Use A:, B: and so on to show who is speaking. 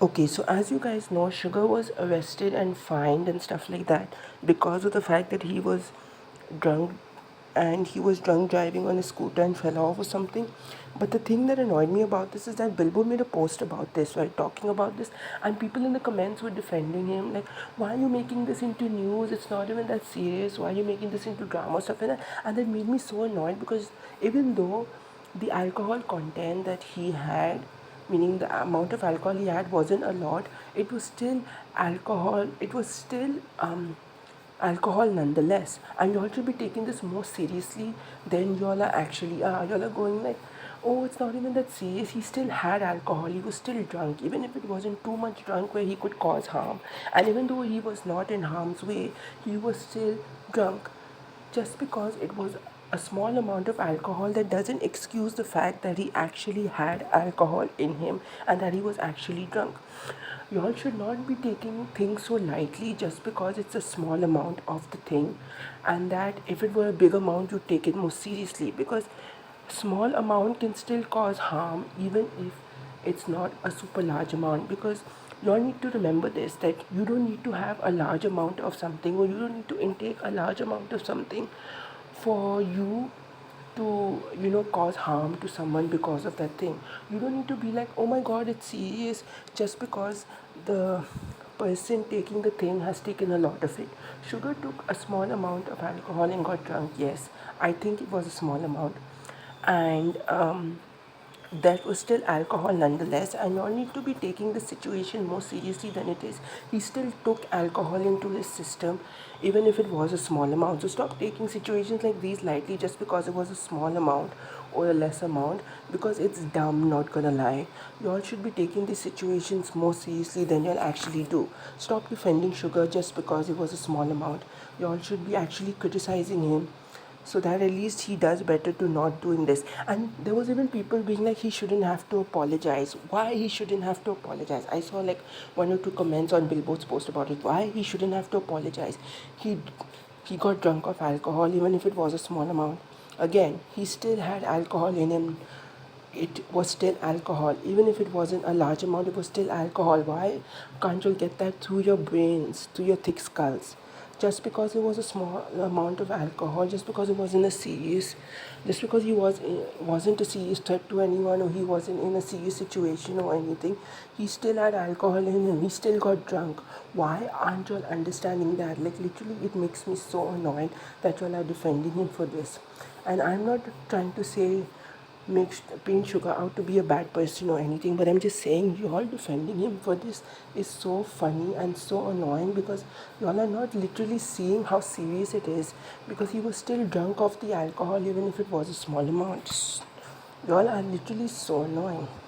A: Okay, so as you guys know, Sugar was arrested and fined and stuff like that because of the fact that he was drunk and he was drunk driving on a scooter and fell off or something. But the thing that annoyed me about this is that Billboard made a post about this, right, talking about this, and people in the comments were defending him, like, why are you making this into news? It's not even that serious. Why are you making this into drama stuff like that? And that made me so annoyed because even though the alcohol content that he had, meaning the amount of alcohol he had wasn't a lot, it was still alcohol, it was still alcohol nonetheless, and you all should be taking this more seriously than you all are actually are. You all are going like, oh, it's not even that serious. He still had alcohol, he was still drunk, even if it wasn't too much drunk where he could cause harm, and even though he was not in harm's way, he was still drunk. Just because it was a small amount of alcohol, that doesn't excuse the fact that he actually had alcohol in him and that he was actually drunk. You all should not be taking things so lightly just because it's a small amount of the thing, and that if it were a big amount, you take it more seriously, because small amount can still cause harm even if it's not a super large amount. Because you all need to remember this, that you don't need to have a large amount of something, or you don't need to intake a large amount of something for you to cause harm to someone because of that thing. You don't need to be like, oh my god, it's serious, just because the person taking the thing has taken a lot of it. Sugar took a small amount of alcohol and got drunk, yes, I think it was a small amount, and that was still alcohol nonetheless, and you all need to be taking the situation more seriously than it is. He still took alcohol into his system, even if it was a small amount. So stop taking situations like these lightly just because it was a small amount or a less amount, because it's dumb, not gonna lie. You all should be taking these situations more seriously than you'll actually do. Stop defending Sugar just because it was a small amount. You all should be actually criticizing him, so that at least he does better to not doing this. And there was even people being like, he shouldn't have to apologize. Why he shouldn't have to apologize? I saw like one or two comments on Billboard's post about it. Why he shouldn't have to apologize? He got drunk of alcohol, even if it was a small amount. Again, he still had alcohol in him. It was still alcohol. Even if it wasn't a large amount, it was still alcohol. Why can't you get that through your brains, through your thick skulls? Just because it was a small amount of alcohol, just because it wasn't a serious, just because wasn't a serious threat to anyone, or he wasn't in a serious situation or anything, he still had alcohol in him. He still got drunk. Why aren't you all understanding that? Like, literally, it makes me so annoyed that you all are defending him for this. And I'm not trying to say paint Sugar out to be a bad person or anything, but I'm just saying, you all defending him for this is so funny and so annoying, because you all are not literally seeing how serious it is, because he was still drunk off the alcohol even if it was a small amount. You all are literally so annoying.